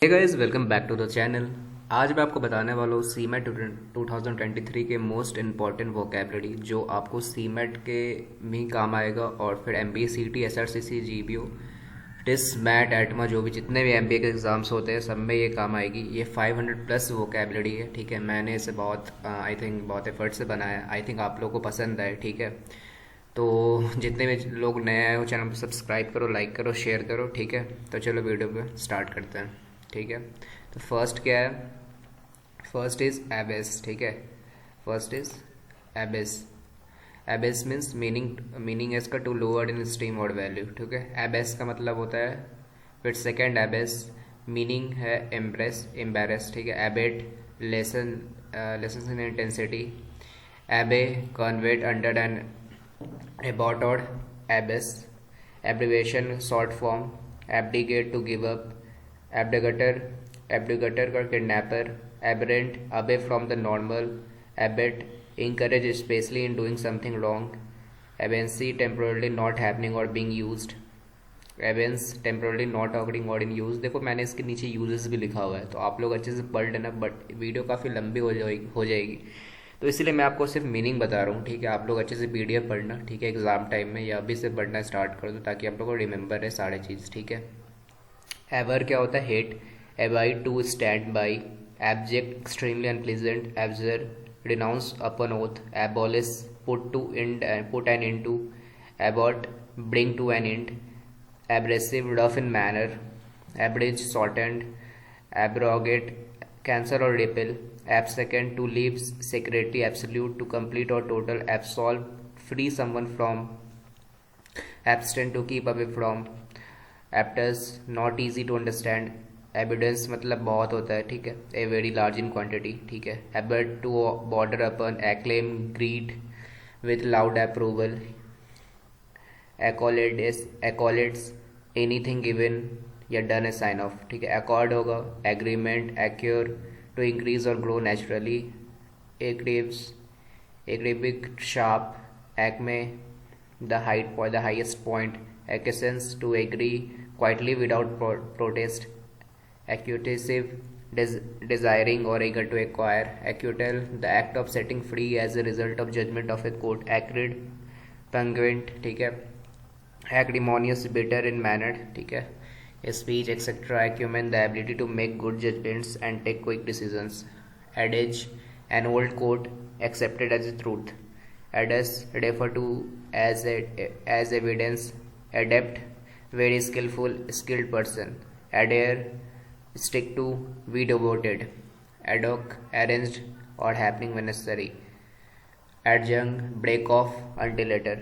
Hey guys, welcome back to the channel. आज मैं आपको बताने वाला हूँ CMAT 2023 के मोस्ट इम्पॉर्टेंट वोकेबलरी जो आपको CMAT के में काम आएगा और फिर MBA CET SRCCGBO TISSNET ATMA जो भी जितने भी MBA के एग्ज़ाम्स होते हैं सब में ये काम आएगी। ये 500 प्लस वोकेबलरी है, ठीक है। मैंने इसे बहुत आई थिंक बहुत एफर्ट से बनाया। आई थिंक आप लोगों को पसंद आए, ठीक है। तो जितने भी लोग नए आए हो चैनल को सब्सक्राइब करो, लाइक करो, शेयर करो, ठीक है। तो चलो वीडियो पे स्टार्ट करते हैं, ठीक है। तो फर्स्ट क्या है? फर्स्ट इज एबिस, ठीक है। First is abase. Abase means meaning है इसका टू लोअर इन स्टीम और वैल्यू, ठीक है। एबिस का मतलब होता है। फिर सेकेंड एबिस मीनिंग है एम्बेरस, ठीक है। Abate lessen in intensity. Abbey convent under an about or abyss. Abbreviation short form. Abdicate to give up. Abdugator का kidnapper. Aberrant away from the normal. Abet encourage especially in doing something wrong. Abency temporarily not happening or being used. Absence temporarily not occurring or in use। देखो मैंने इसके नीचे uses भी लिखा हुआ है तो आप लोग अच्छे से पढ़ लेना, बट वीडियो काफ़ी लंबी हो जाएगी तो इसलिए मैं आपको सिर्फ मीनिंग बता रहा हूँ, ठीक है। आप लोग अच्छे से PDF पढ़ना, ठीक है, एग्जाम टाइम में या अभी से पढ़ना स्टार्ट कर दो ताकि आप लोगों को रिमेंबर है सारे चीज़, ठीक है। एवर क्या होता है? Hate. Abide to stand by. Abject extremely unpleasant. Abjure renounce upon oath. Abolish put an end to. Abort bring to an end. Abrasive rough in manner. Abridge shortened. Abrogate cancel or repel. Absecond to leave secretly, absolute to complete or total. Absolve free someone from. Abstain to keep away from. Aptus not easy to understand. Evidence मतलब बहुत होता है, ठीक है। A very large in quantity, ठीक है। Abet to border upon. Acclaim greet with loud approval. Accolades anything given या done a sign of, ठीक है। अकॉर्ड होगा। एग्रीमेंट एक्योर टू इंक्रीज और grow naturally. Acerbic sharp. Acme the highest point. Acquiesce to agree quietly without protest. एक्यूटेसिव desiring और eager to acquire. Acquittal the act of setting free as a result of judgment of a court. Acrid penguin, ठीक है। Acrimonious bitter in manner, ठीक है। Speech etc. Acumen the ability to make good judgments and take quick decisions. Adage an old quote accepted as a truth. Adus refer to as evidence. Adept very skilled person. Adhere stick to, be devoted. Ad hoc arranged or happening when necessary. Adjunct break off until later.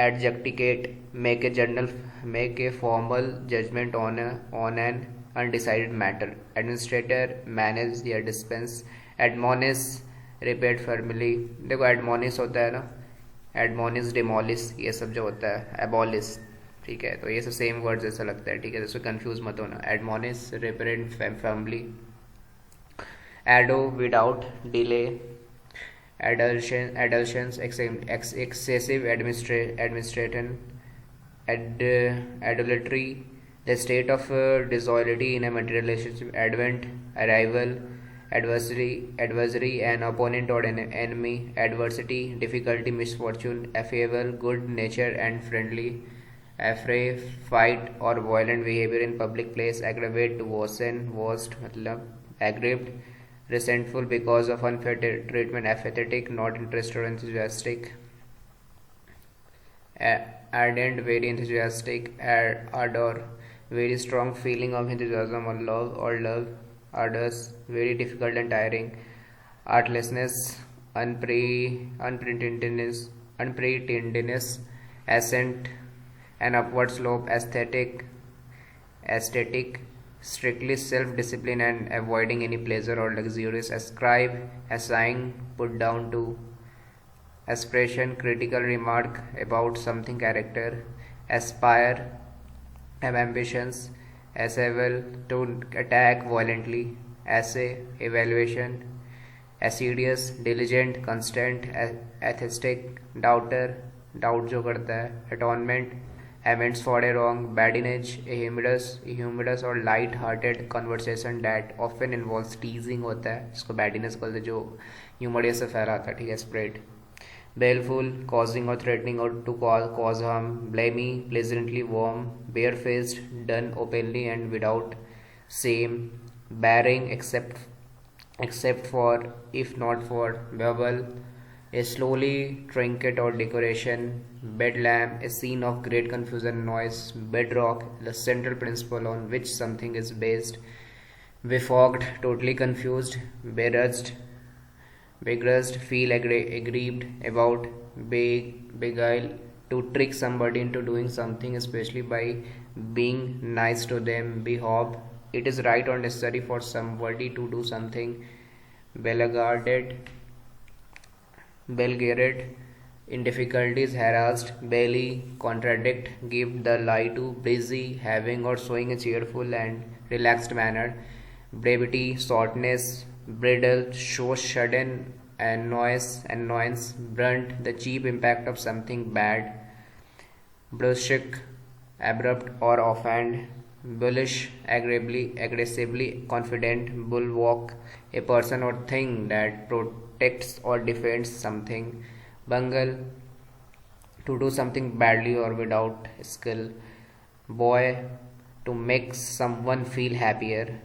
Adjudicate make a formal judgment on an undecided matter. Administrator manage या dispense. Admonish repeat firmly। देखो admonish होता है ना, admonish demolish ये सब जो होता है। abolish, ठीक है। तो ये सब सेम वर्ड जैसा लगता है, ठीक है। तो कंफ्यूज मत होना। admonish repeat firmly। ado without delay। Adultions excessive administration. Adultery the state of disloyalty in a material relationship. Advent arrival. Adversary an opponent or an enemy. Adversity difficulty, misfortune. Affable good nature and friendly. Affray fight or violent behavior in public place. Aggravate to worsen worst मतलब aggraved resentful because of unfair treatment. Apathetic not interested or enthusiastic. Ardent very enthusiastic. Ardor very strong feeling of enthusiasm or love. Arduous very difficult and tiring. Artlessness unpretendiness. Ascent an upward slope. Aesthetic strictly self-discipline and avoiding any pleasure or luxurious. Ascribe assign put down to. Aspiration critical remark about something character. Aspire have ambitions. Assail to attack violently. Assay evaluation. Assiduous diligent constant. Atheistic doubter doubt जो करता है. Atonement amends for a wrong, badinage, a humorous or light-hearted conversation that often involves teasing होता है, जिसको badinage बोलते हैं, जो humorous से फैलाता है, ठीक है, spread. Baleful, causing or threatening or to cause harm. Blamey, pleasantly warm. Barefaced, done openly and without shame. Bearing, except for, if not for. Bubble, a slowly trinket or decoration. Bedlam, a scene of great confusion and noise. Bedrock, the central principle on which something is based. Befogged, totally confused. Begrudged, feel aggrieved about. Beguile, to trick somebody into doing something, especially by being nice to them. Behob, it is right or necessary for somebody to do something. Belagarded, in difficulties, harassed. Belly, contradict, give the lie to. Busy, having or showing a cheerful and relaxed manner. Brevity, shortness. Brittle, shows sudden annoyance. Blunt, the cheap impact of something bad. Brusque, abrupt or offhand. Bullish, aggressively confident. Bulwark, a person or thing that protects or defends something. Bungle, to do something badly or without skill. Boy, to make someone feel happier.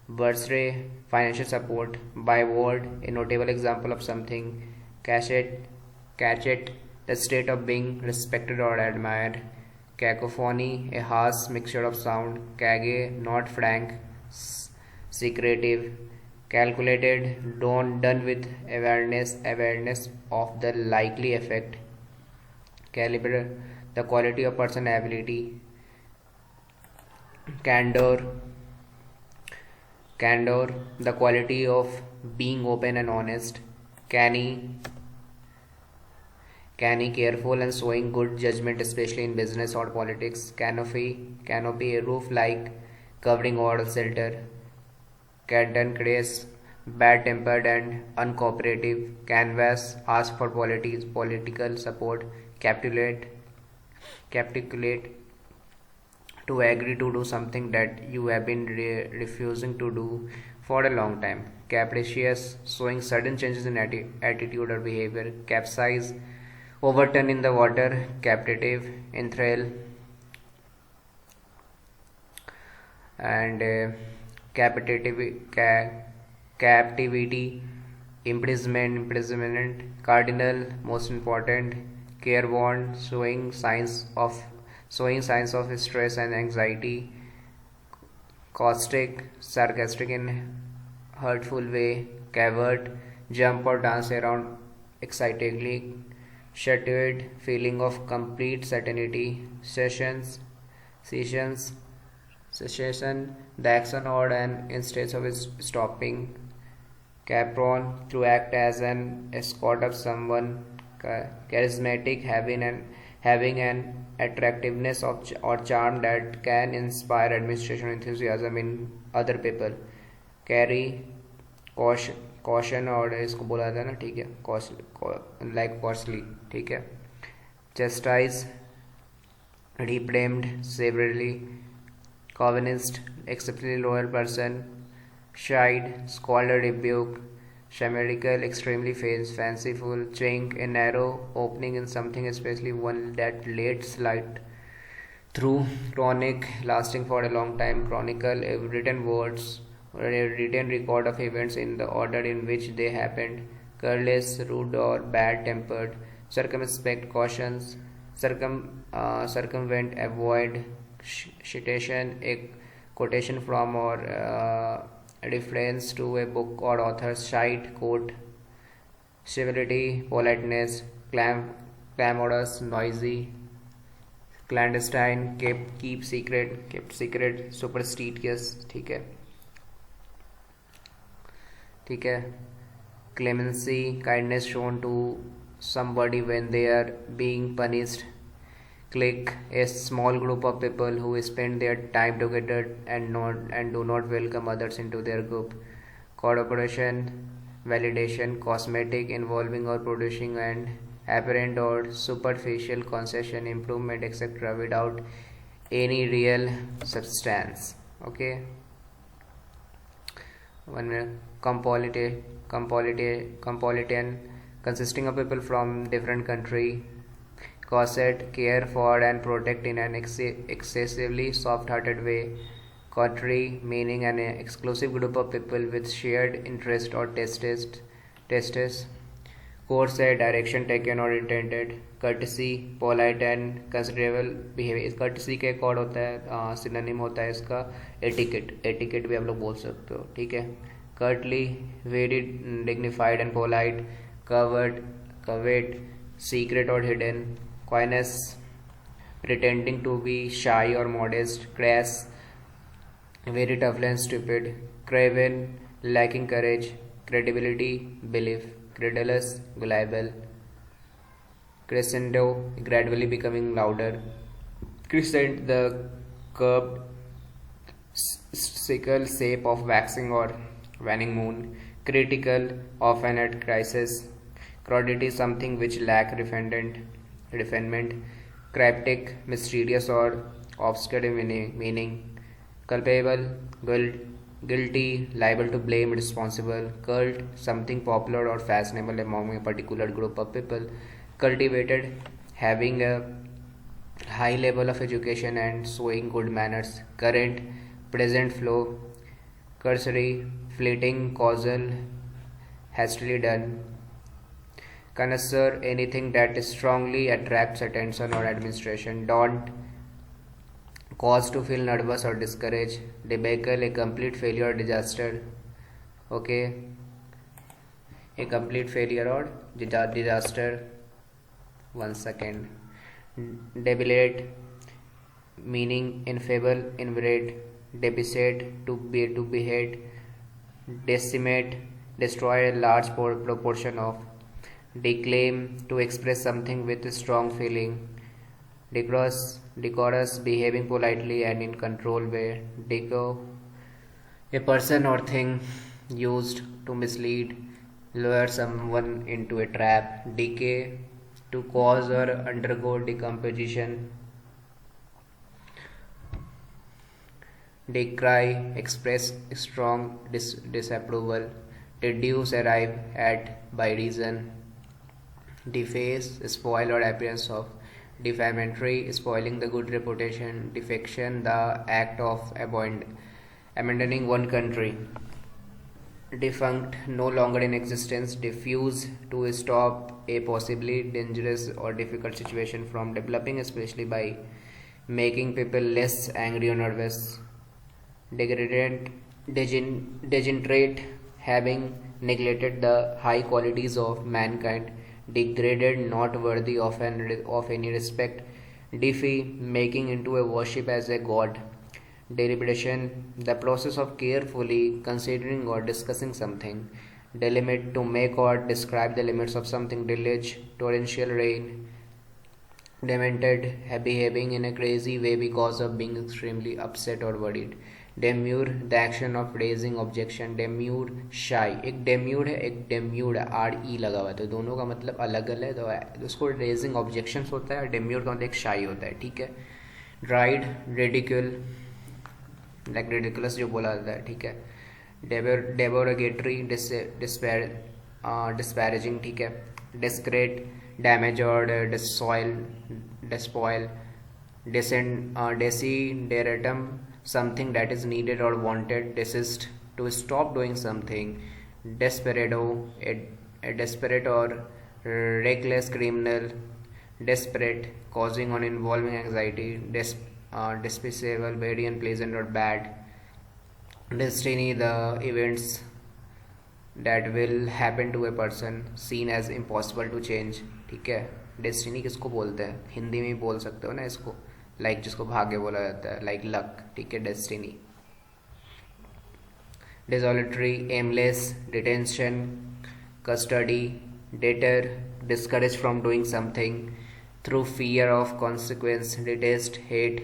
Bursary, financial support. Byword, a notable example of something. Catchet, the state of being respected or admired. Cacophony, a harsh mixture of sound. Cage, not frank, secretive. Calculated, done with awareness of the likely effect. Caliber, the quality of personality. Candor, the quality of being open and honest. Canny, careful and showing good judgment, especially in business or politics. Canopy, a roof-like covering or shelter. Cantankerous, bad-tempered and uncooperative. Canvass, ask for political support. Capitulate, to agree to do something that you have been refusing to do for a long time. Capricious, showing sudden changes in attitude or behavior. Capsize, overturn in the water. Captive, enthrall, and captivity, imprisonment. Cardinal, most important. Careworn, showing signs of stress and anxiety. Caustic, sarcastic in hurtful way. Cavert, jump or dance around excitedly. Shattered, feeling of complete certainty. Cessation, the action or an instance of its stopping. Capron, to act as an escort of someone. Charismatic, having an attractiveness or charm that can inspire admiration or enthusiasm in other people. Carry, caution और इसको बोला था ना, ठीक है, costly, ठीक है. Chastise, reprimed severely. Covenant, exceptionally loyal person. Chide, scold or rebuke. Chimerical, extremely fanciful. Chink, a narrow opening in something, especially one that lets light through. Chronic, lasting for a long time. Chronicle, written words or a written record of events in the order in which they happened. Careless, rude or bad-tempered. Circumspect, cautions. Circumvent, avoid. Citation, a quotation from or a reference to a book or author. Cite, quote. Civility, politeness. Clamorous, noisy. Clandestine, kept secret. Superstitious, ठीक है. Clemency, kindness shown to somebody when they are being punished. Clique, a small group of people who spend their time together and do not welcome others into their group. Cooperation, validation, cosmetic, involving or producing and apparent or superficial concession, improvement, etc., without any real substance. Okay. One minute. Compolitan, consisting of people from different country. Cosset, care for and protect in an excessively soft-hearted way. Coterie, meaning an exclusive group of people with shared interest or tastes. Course, a direction taken or intended. Courtesy, polite and considerable behavior. courtesy का एक और होता है, synonym होता है इसका etiquette भी आप लोग बोल सकते हो, ठीक है. Curtly, very dignified and polite. Covert, secret or hidden. Coyness, pretending to be shy or modest. Crass, very tough and stupid. Craven, lacking courage. Credibility, belief. Credulous, gullible. Crescendo, gradually becoming louder. Crescent, the curved sickle shape of waxing or waning moon. Critical, often at crisis. Crudity, something which lack refinement. Cryptic, mysterious or obscure meaning. Culpable, guilty, liable to blame, responsible. Cult, something popular or fashionable among a particular group of people. Cultivated, having a high level of education and showing good manners. Current, present flow. Cursory, fleeting, causal, hastily done. Connoisseur, anything that strongly attracts attention or administration. Daunt, cause to feel nervous or discouraged. Debacle, a complete failure or disaster. Okay, a complete failure or disaster. 1 second. Debilate, meaning infable, invalid. Deficit, to behead. Decimate, destroy a large proportion of. Declaim, to express something with a strong feeling. Decorous, behaving politely and in control way. Deco, a person or thing used to mislead, lure someone into a trap. Decay, to cause or undergo decomposition. Decry, express strong disapproval. Deduce, arrive at by reason. Deface, spoil or appearance of. Defamatory, spoiling the good reputation. Defection, the act of abandoning one country. Defunct, no longer in existence. Diffuse, to stop a possibly dangerous or difficult situation from developing, especially by making people less angry or nervous. Degenerate, having neglected the high qualities of mankind. Degraded, not worthy of any respect. Defy, making into a worship as a god. Deliberation, the process of carefully considering or discussing something. Delimit, to make or describe the limits of something. Deluge, torrential rain. Demented, behaving in a crazy way because of being extremely upset or worried. Demure, the action of raising objection. Demure, shy. एक demure है, एक demure है, RE लगा हुआ है, तो दोनों का मतलब अलग अलग है. तो उसको raising objections होता है और demure का मतलब एक shy होता है, ठीक है. Dried, ridicule, like ridiculous जो बोला जाता है, ठीक है. Derogatory, disparaging, ठीक है. Discreet, damage or despoil. Desideratum, something that is needed or wanted. Desist, to stop doing something. Desperado, a desperate or reckless criminal. Desperate, causing or involving anxiety. Despicable, very unpleasant or bad. Destiny, the events that will happen to a person seen as impossible to change, ठीक है. Destiny किसको बोलते हैं, हिंदी में बोल सकते हो ना इसको, लाइक जिसको भाग्य बोला जाता है, लाइक लक, ठीक है, destiny. Desultory, aimless, detention, custody. Deter, discouraged from doing something through fear of consequence. Detest, hate.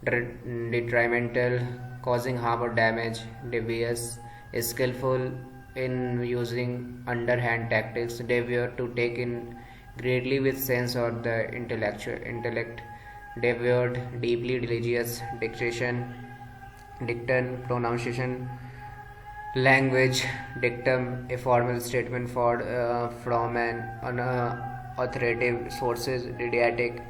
Detrimental, causing harm or damage. Devious, skillful in using underhand tactics. Deviate, to take in greatly with sense or the intellectual intellect, devoid, deeply religious, dictum, pronunciation, language, dictum, a formal statement from an authoritative sources, didactic,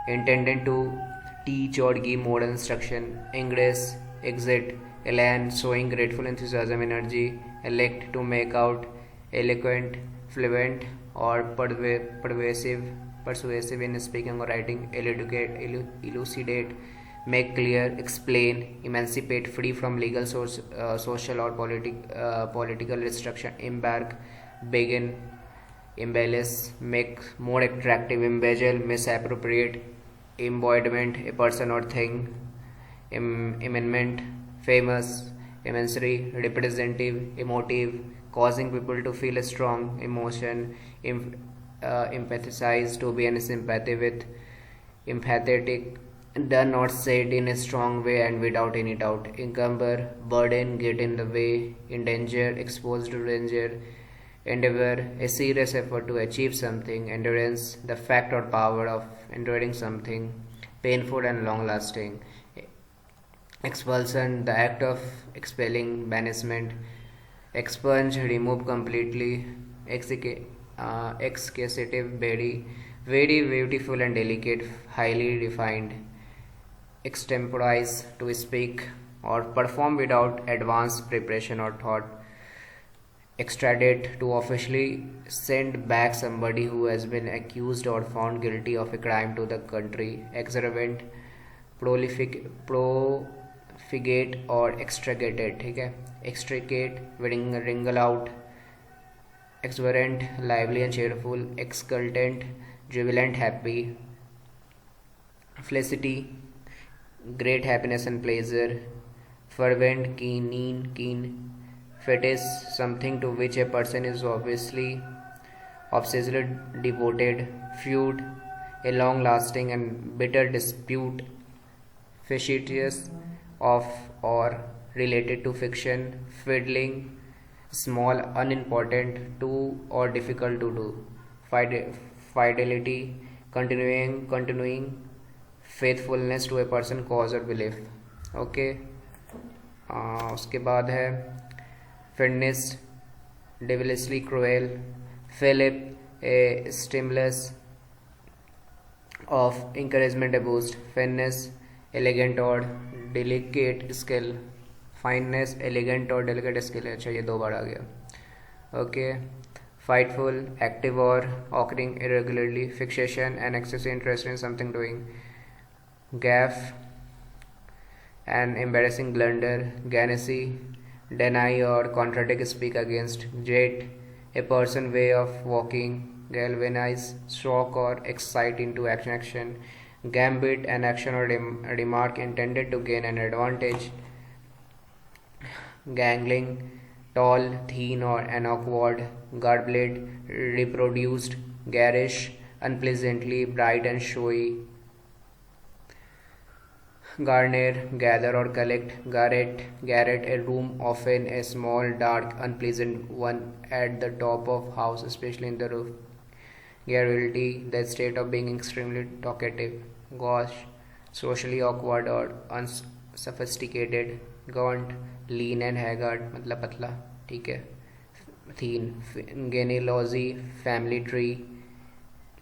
intended to teach or give moral instruction, ingress, exit, elan, showing grateful enthusiasm, energy, elect, to make out, eloquent, fluent, or persuasive in speaking or writing, elucidate, make clear, explain, emancipate, free from legal social or political restriction, embark, begin, embellish, make more attractive, embezzle, misappropriate, embodiment, a person or thing, eminent, famous, immensely, representative, emotive, causing people to feel a strong emotion, empathize, to be in sympathy with, empathetic, done or said in a strong way and without any doubt, encumber, burden, get in the way, endanger, exposed to danger, endeavor, a serious effort to achieve something, endurance, the fact or power of enduring something, painful and long lasting, expulsion, the act of expelling, banishment, expunge, remove completely, exquisitive, very beautiful and delicate, highly refined, extemporize, to speak or perform without advanced preparation or thought, extradite, to officially send back somebody who has been accused or found guilty of a crime to the country, extravagant, profligate or extricated, ठीक है, extricate, wringle out, exuberant, lively and cheerful, exultant, jubilant, happy, felicity, great happiness and pleasure, fervent, keen, fetish, something to which a person is obviously obsessively devoted, feud, a long lasting and bitter dispute, fictitious, of or related to fiction, fiddling, small, unimportant, to or difficult to do, fidelity, continuing, faithfulness to a person, cause or belief. Okay उसके बाद है fitness, devilishly cruel, Philip, a stimulus of encouragement abused, fineness, elegant or delicate skill, fineness, elegant और delicate skill है, अच्छा ये दो बार आ गया. Okay fightful, active or occurring irregularly, fixation and excessive interest in something doing, gaffe, an embarrassing blunder, ganassi, deny or contradict, speak against, jet, a person way of walking, galvanize, shock or excite into action, gambit, an action or remark intended to gain an advantage, gangling, tall, thin or an awkward, garbled, reproduced, garish, unpleasantly, bright and showy, garner, gather or collect, garret, a room, often a small, dark, unpleasant one at the top of house, especially in the roof, garrulity, the state of being extremely talkative, gauche, socially awkward or unsophisticated, gaunt, lean and haggard, मतलब पतला, ठीक है, thin, genealogy, family tree,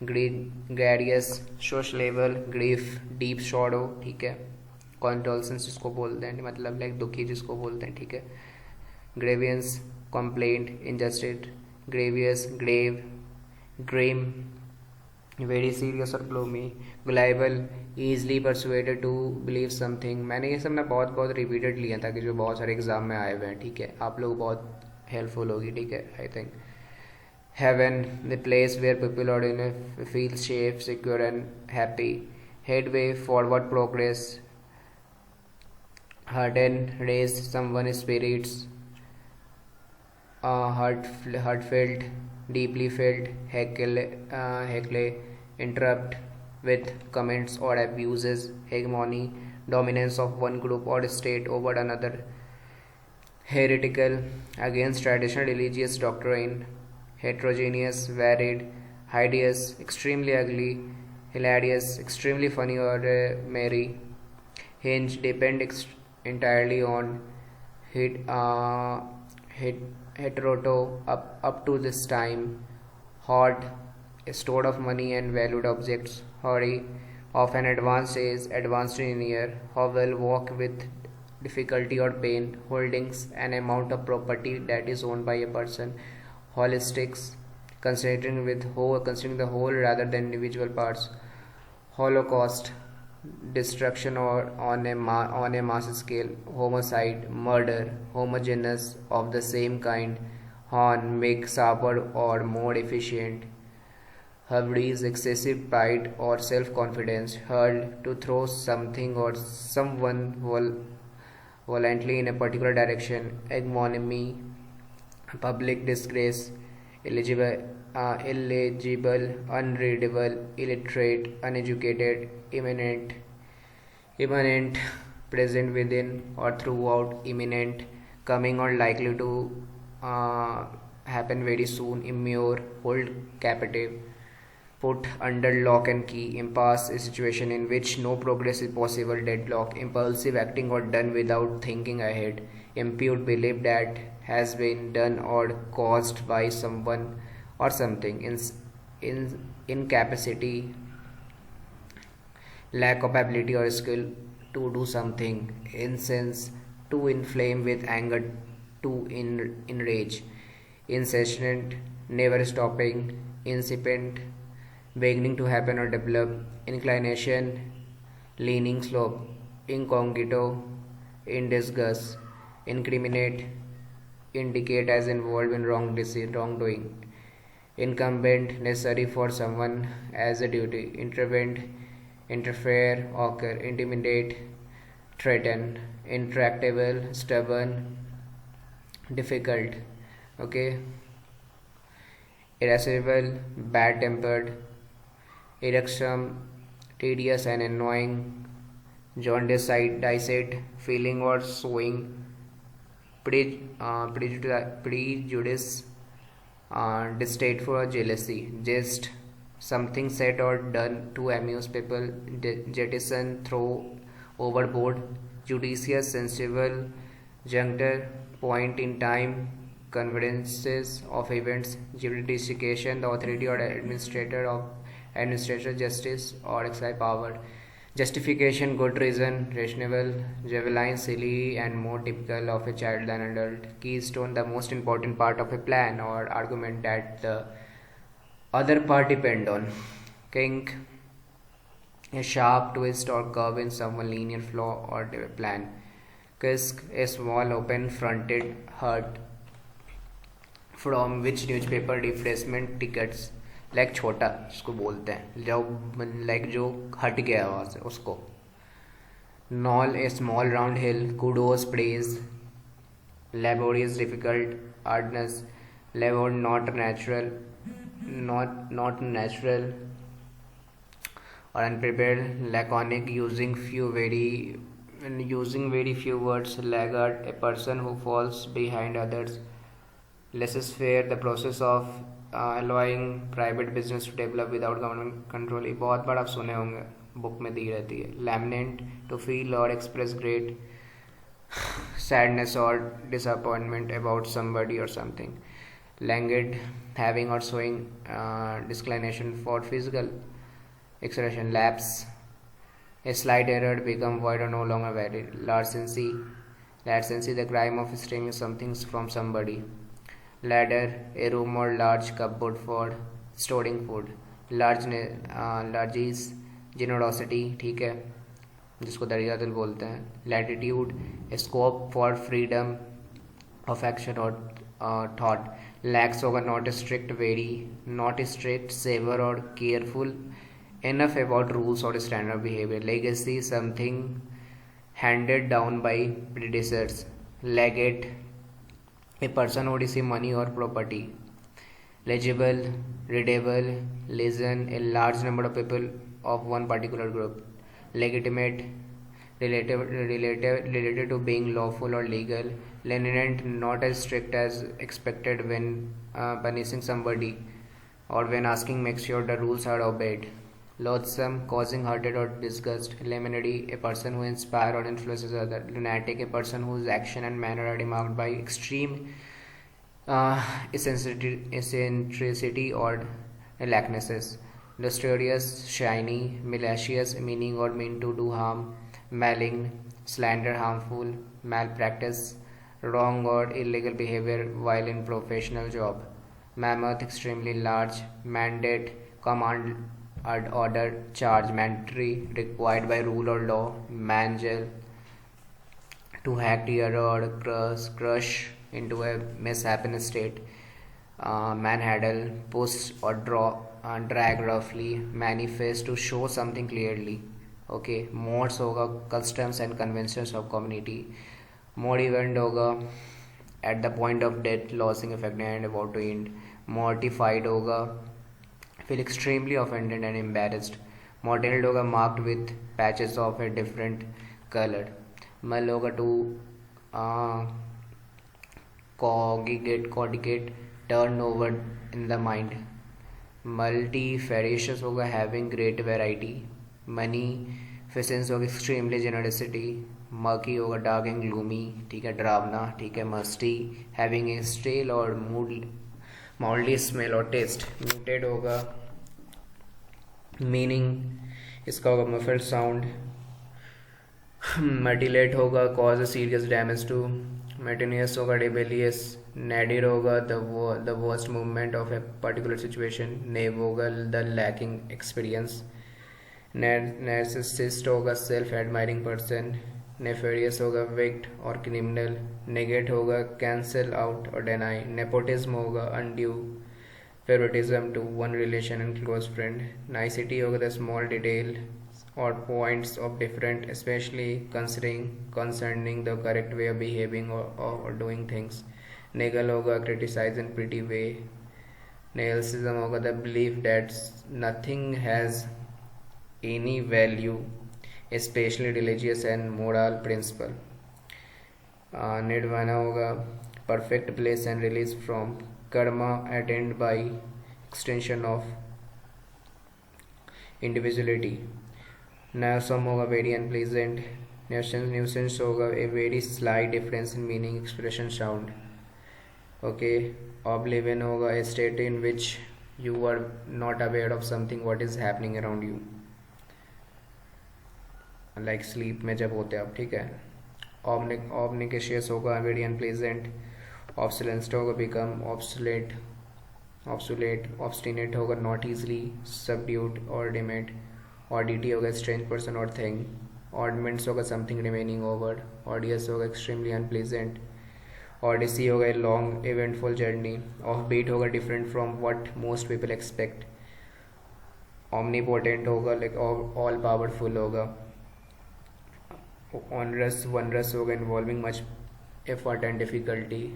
gregarious, sociable, grief, deep sorrow, ठीक है, condolences जिसको बोलते हैं, मतलब लाइक दुखी जिसको बोलते हैं, ठीक है, grievance, complaint, injustice, grievous, grave, grim, very serious और gloomy, gullible, easily persuaded to believe something. मैंने ये सब ना बहुत रिपीटेड लिया था कि जो बहुत सारे एग्जाम में आए हुए हैं, ठीक है, आप लोग बहुत हेल्पफुल होगी, ठीक है, I think. Heaven, the place where people ordinarily feel safe, secure and happy. Headway, forward progress. Hearten, raise someone's spirits. Heartfelt, deeply felt. Heckle, interrupt with comments or abuses. Hegemony, dominance of one group or state over another. Heretical, against traditional religious doctrine. Heterogeneous, varied, hideous, extremely ugly, hilarious, extremely funny or merry. Hinge depend entirely on hit, hit, heteroto up to this time. Hoard, a store of money and valued objects. Hurry, of an advanced age, advanced in year. Hovel, walk with difficulty or pain. Holdings, an amount of property that is owned by a person. Holistics, considering the whole rather than individual parts. Holocaust, destruction or on a mass scale. Homicide, murder. Homogeneous, of the same kind. Horn, make sharper or more efficient. Hubris, excessive pride or self-confidence. Hurl, to throw something or someone violently in a particular direction. Ignominy, public disgrace. Illegible, unreadable, illiterate, uneducated, imminent, present within or throughout, imminent, coming or likely to happen very soon, immure, hold captive, put under lock and key, impasse, a situation in which no progress is possible, deadlock, impulsive acting or done without thinking ahead, impute, belief that has been done or caused by someone or something, incapacity, lack of ability or skill to do something, incense, to inflame with anger, to enrage, incessant, never stopping, incipient, beginning to happen or develop, inclination, leaning slope, incognito, in disgust, incriminate, indicate as involved in wrongdoing, incumbent, necessary for someone as a duty, intervene, interfere, occur, intimidate, threaten, intractable, stubborn, difficult, okay, irascible, bad-tempered, irksome, tedious and annoying, jaundiced, feeling or showing, prejudice, distasteful or jealousy, jest, something said or done to amuse people, jettison, throw overboard, judicious, sensible, juncture, point in time, conveyances of events, jurisdiction, the authority or administrator, justice or exercise power, justification, good reason, rational, juvenile, silly and more typical of a child than adult, keystone, the most important part of a plan or argument that the other part depend on, kink, a sharp twist or curve in some linear flaw or plan, kisk, a small open fronted hut from which newspaper defacement tickets, like छोटा जिसको बोलते हैं जो like जो हट गया वहाँ से उसको, knoll a small round hill, kudos praise, laborious difficult, hardness, labour not natural और unprepared, laconic, using very few words, laggard, a person who falls behind others, laissez-faire, the process of allowing private business to develop without government control, ये बहुत बार आप सुने होंगे, book में दी रहती है, lament, to feel or express great sadness or disappointment about somebody or something, languid, having or showing disinclination for physical exertion, lapse, a slight error, become void or no longer valid, larceny, the crime of stealing something from somebody, ladder, a room or large cupboard for storing food, largesse, generosity, ठीक है, जिसको दरिया दिल बोलते हैं, latitude, a scope for freedom of action or thought, lax होगा, not strict, very, not strict, savor or careful enough about rules or standard behavior, legacy, something handed down by predecessors, legate, a person who receives money or property, legible, readable, listen, a large number of people of one particular group, legitimate, related to being lawful or legal, lenient, not as strict as expected when punishing somebody or when asking make sure the rules are obeyed. Loathsome, causing hatred or disgust. Lemonade, a person who inspires or influences others. Lunatic, a person whose action and manner are marked by extreme eccentricity or lacknesses. Lustrous, shiny. Malicious, meaning or mean to do harm. Malign, slander, harmful. Malpractice, wrong or illegal behavior while in professional job. Mammoth, extremely large. Mandate, command, order, charge, mandatory, required by rule or law. Mangle, to hack, tear or crush into a mishappen state. Manhandle, push or drag roughly. Manifest, to show something clearly. Okay. Modes होगा customs and conventions of community. Mode event होगा at the point of death, losing affected and about to end. Mortified होगा feel extremely offended and embarrassed. Mottled होगा marked with patches of a different color. Mal होगा to cogitate, turn over in the mind. Multifarious होगा having great variety. Money, facence होगा extremely generosity. Murky होगा dark and gloomy, ठीक है, डरावना, ठीक है. Musty, having a stale or mouldy smell or taste. Muted होगा मीनिंग, इसका होगा muffled sound. Mutilate होगा cause serious damage to. Mutinous होगा rebellious. Nadir होगा the worst movement of a particular situation. Knave होगा the lacking experience. Narcissist होगा self-admiring person. Nefarious होगा wicked or criminal. Negate होगा cancel out or deny. Nepotism होगा undue favoritism to one relation and close friend. Nicety होगा the small detail or points of different, especially concerning the correct way of behaving or doing things. Nagel होगा criticize in pretty way. Nihilism होगा the belief that nothing has any value, especially religious and moral principle. Nirvana होगा perfect place and release from karma attained by extension of individuality. Nausum होगा very unpleasant. Nuisance होगा a very slight difference in meaning, expression, sound. Okay. Oblivion होगा a state in which you are not aware of something what is happening around you, like sleep में जब होते आप, ठीक है. Obnoxious होगा very unpleasant. Obsolete होगा become obsolete. Obstinate होगा not easily subdued or demeaned. Oddity होगा strange person or thing. Oddments होगा something remaining over. Odious होगा extremely unpleasant. Odyssey होगा a long eventful journey. Offbeat होगा different from what most people expect. Omnipotent होगा like all powerful होगा. Onerous होगा involving much effort and difficulty.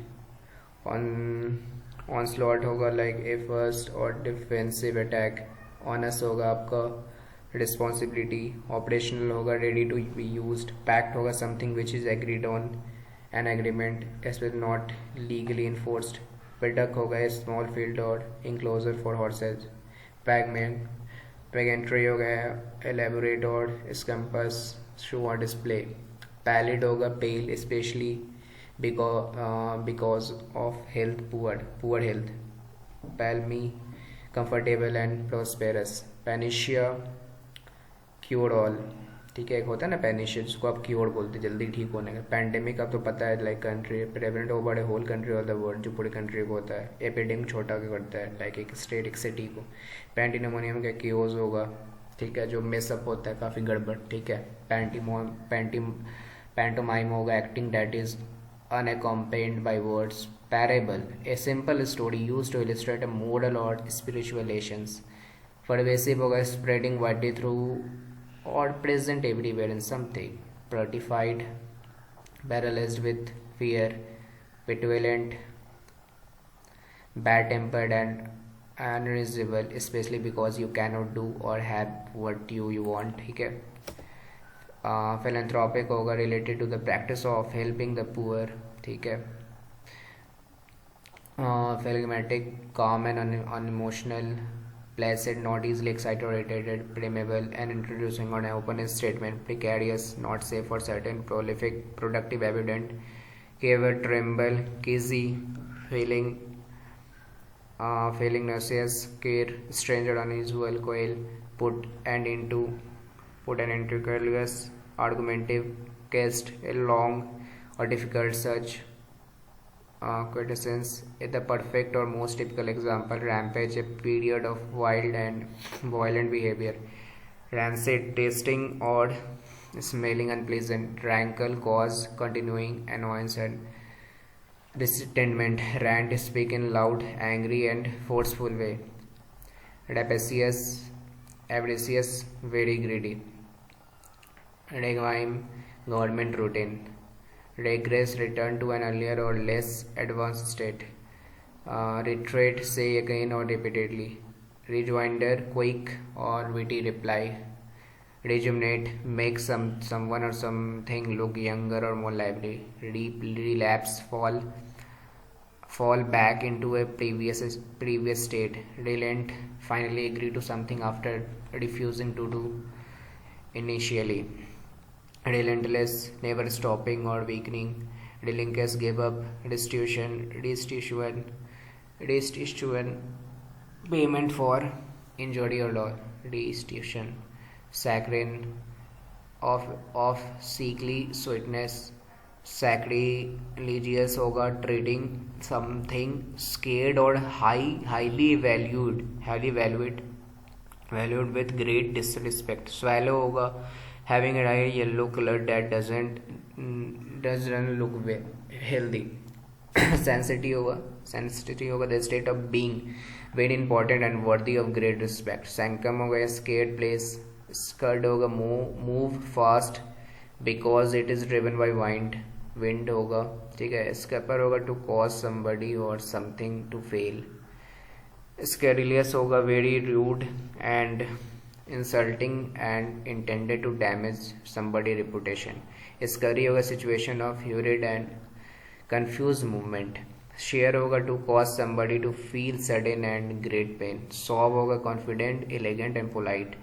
Onslaught होगा like a first or defensive attack. Onus होगा आपका responsibility. Operational होगा ready to be used. Pact होगा something which is agreed on, an agreement as well not legally enforced. Paddock होगा a small field or enclosure for horses. Pageantry होगा elaborate or scampus, show or display. Pallid होगा pale, especially because of health, poor health. Palmy, comfortable and prosperous. Panacea, cure all, ठीक है. एक होता है ना पैनिशिया जिसको आप क्योर बोलते हैं, जल्दी ठीक होने का. पैंडेमिक आप तो पता है like country prevalent over whole country of the world, जो पूरे कंट्री को होता है. एपिडेमिक छोटा क्या करता है लाइक एक स्टेट एक सिटी को. पैंटिनोमोनियम का क्योज होगा, ठीक है, जो मेसअप होता है काफ़ी गड़बड़, ठीक है. पैंटोमाइम होगा acting that is unaccompanied by words. Parable, a simple story used to illustrate a moral or spiritual lessons. Pervasive होगा spreading widely through or present everywhere in something. Petrified, paralyzed with fear. Petulant, bad-tempered and unreasonable, especially because you cannot do or have what you want, ठीक है. Philanthropic होगा related to the practice of helping the poor, ठीक है. phlegmatic, calm and unemotional, placid, not easily excited or irritated, permeable, and introducing on an openness statement, precarious, not safe or certain, prolific, productive, evident, caver, tremble, queasy, feeling, feeling nauseous, care, stranger, unusual, coil, put and into, put an into, careless, argumentative, cast, a long or difficult search, quintessence is the perfect or most typical example. Rampage, a period of wild and violent behavior. Rancid, tasting odd, smelling unpleasant. Rankle, cause continuing annoyance and resentment. Rant, speak in loud, angry and forceful way. Rapacious, avaricious, very greedy. Regime, government routine. Regress, return to an earlier or less advanced state. Retreat, say again or repeatedly. Rejoinder, quick or witty reply. Rejuvenate, make someone or something look younger or more lively. Relapse, fall back into a previous state. Relent, finally agree to something after refusing to do initially. Relentless, never stopping or weakening. Relinquish, give up. Restitution, payment for injury or loss. Restitution. Saccharine, of sickly sweetness. Sacrilegious होगा, treating something scared or highly valued with great disrespect. Swallow होगा, having a yellow color that doesn't look healthy. Sensitivity होगा, the state of being very important and worthy of great respect. Sanctum होगा, scared place. Scud होगा, move fast because it is driven by wind होगा, ठीक है. Scupper होगा, to cause somebody or something to fail. Scurrilous होगा, very rude and insulting and intended to damage somebody's reputation. Scurry होगा, situation of hurried and confused movement. Sheer होगा, to cause somebody to feel sudden and great pain. Suave होगा, confident, elegant and polite.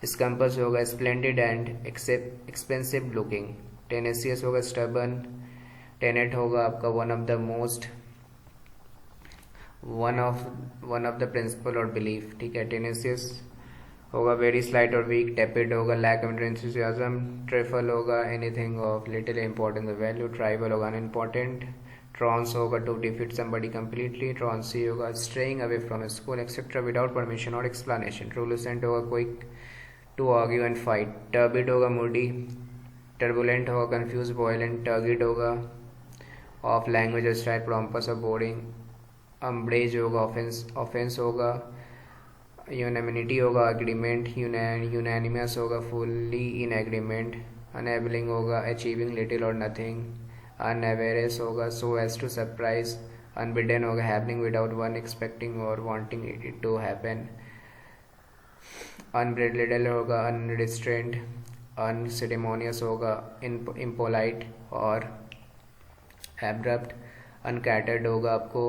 Scampus होगा, splendid and expensive looking. Tenacious होगा, stubborn. Tenet होगा आपका one of the principle or belief, ठीक है. Tenacious होगा, very slight or weak. Tepid होगा, lack of enthusiasm. Trifle होगा, anything of little importance or value. Trivial होगा, unimportant. Trance होगा, to defeat somebody completely. Truancy होगा, straying away from school etc. without permission or explanation. Truculent होगा, quick to argue and fight. Turbid होगा, moody. Turbulent होगा, confused, violent. Turgid होगा, of language or style, pompous or boring. Umbrage होगा, offense होगा. Unanimity होगा, agreement. Unanimous होगा, fully in agreement. Enabling होगा, achieving little or nothing. Unawares होगा, so as to surprise. Unbidden होगा, happening without one expecting or wanting it to happen. Unbridled होगा, unrestrained. Unceremonious होगा, impolite और abrupt. Uncharted होगा आपको,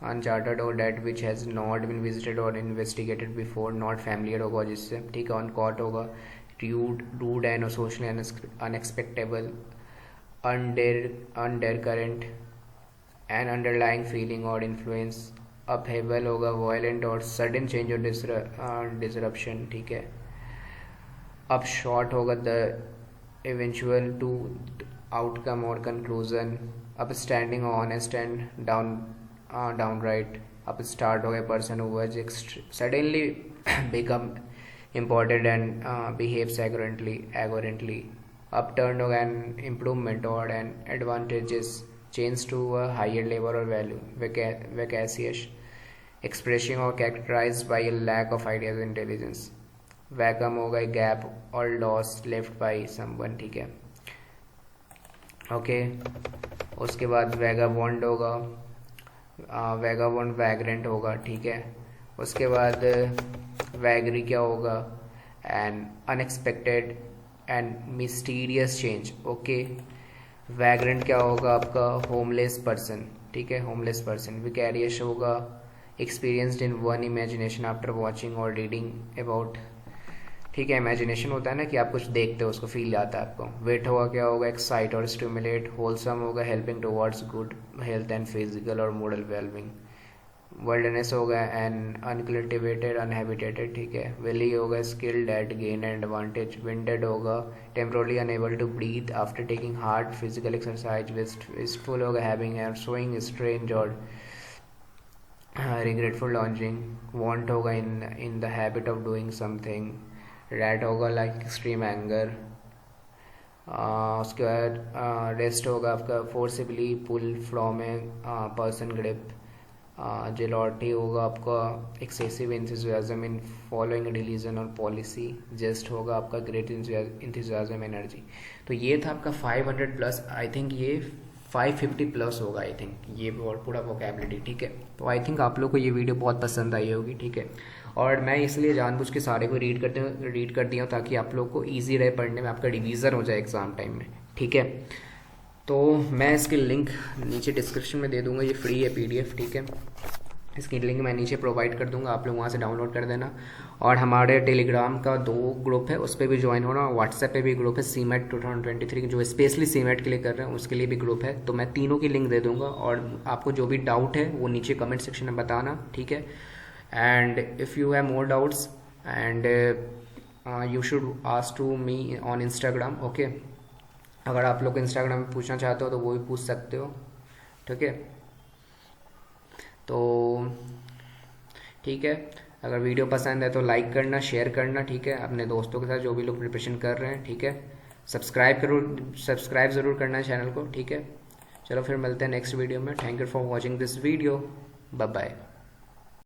uncharted or that which has not been visited or investigated before. Not familiar होगा जिससे, ठीक है. Uncaught होगा, rude and socially unexpectable. Undercurrent, an underlying feeling or influence. Upheaval होगा, violent or sudden change or disruption, ठीक है. Upshot होगा, the eventual to outcome or conclusion. Upstanding or honest and downright. Upstart होगा, person who was suddenly become important and behaves arrogantly. Upturned होगा, an improvement or an advantageous change to a higher level or value. Vacacious, expressing or characterized by a lack of ideas or intelligence. Vacuum होगा, gap or loss left by someone, ठीक है. Okay. उसके बाद vagabond होगा, vagabond vagrant होगा, ठीक है. उसके बाद वैगरी क्या होगा, N unexpected and mysterious change, okay. Vagrant क्या होगा आपका, होमलेस पर्सन, ठीक है, होमलेस पर्सन। विकैरियस होगा experienced in one imagination after watching और रीडिंग अबाउट, ठीक है, इमेजिनेशन होता है ना कि आप कुछ देखते हो उसको फील आता है आपको। वेट होगा क्या होगा, एक्साइट और स्टिमुलेट। होलसम होगा helping towards good health and physical और मोरल वेलबिंग। वर्ल्डनेस होगा एन अनकल्टिवेटेड अनहैबिटेटेड, ठीक है। वेली होगा skilled at gain and advantage. Winded होगा temporarily unable to breathe after taking hard physical exercise. Wistful होगा having and showing strange और regretful longing. Wont होगा in the habit of doing something. Wrath होगा like extreme anger. उसके बाद wrest होगा आपका forcibly pull from a person grip. Zealotry होगा आपका excessive enthusiasm in following religion और पॉलिसी। जेस्ट होगा आपका ग्रेट इंथुजियाज्म एनर्जी। तो ये था आपका 500 प्लस, आई थिंक ये 550 प्लस होगा आई थिंक ये पूरा वोकैबुलरी, ठीक है। तो आई थिंक आप लोग को ये वीडियो बहुत पसंद आई होगी, ठीक है। और मैं इसलिए जानबूझ के सारे को रीड कर दिया हूँ ताकि आप लोग को ईजी रहे पढ़ने में, आपका रिवीजन हो जाए एग्जाम टाइम में, ठीक है। तो मैं इसकी लिंक नीचे डिस्क्रिप्शन में दे दूंगा, ये फ्री है PDF, ठीक है। इसकी लिंक मैं नीचे प्रोवाइड कर दूंगा, आप लोग वहाँ से डाउनलोड कर देना। और हमारे टेलीग्राम का 2 ग्रुप है, उस पर भी ज्वाइन होना। व्हाट्सएप पे भी ग्रुप है, CMAT 2023 जो स्पेशली CMAT के लिए कर रहे हैं उसके लिए भी ग्रुप है। तो मैं तीनों की लिंक दे दूंगा और आपको जो भी डाउट है वो नीचे कमेंट सेक्शन में बताना, ठीक है। And if you have more doubts and you should ask to me on Instagram, okay. अगर आप लोग इंस्टाग्राम में पूछना चाहते हो तो वो भी पूछ सकते हो, ठीक है। तो ठीक है, अगर वीडियो पसंद है तो लाइक करना, शेयर करना, ठीक है, अपने दोस्तों के साथ जो भी लोग प्रिपरेशन कर रहे हैं, ठीक है। सब्सक्राइब ज़रूर करना चैनल को, ठीक है। चलो फिर मिलते हैं नेक्स्ट वीडियो में। Thank you for watching this video, bye bye.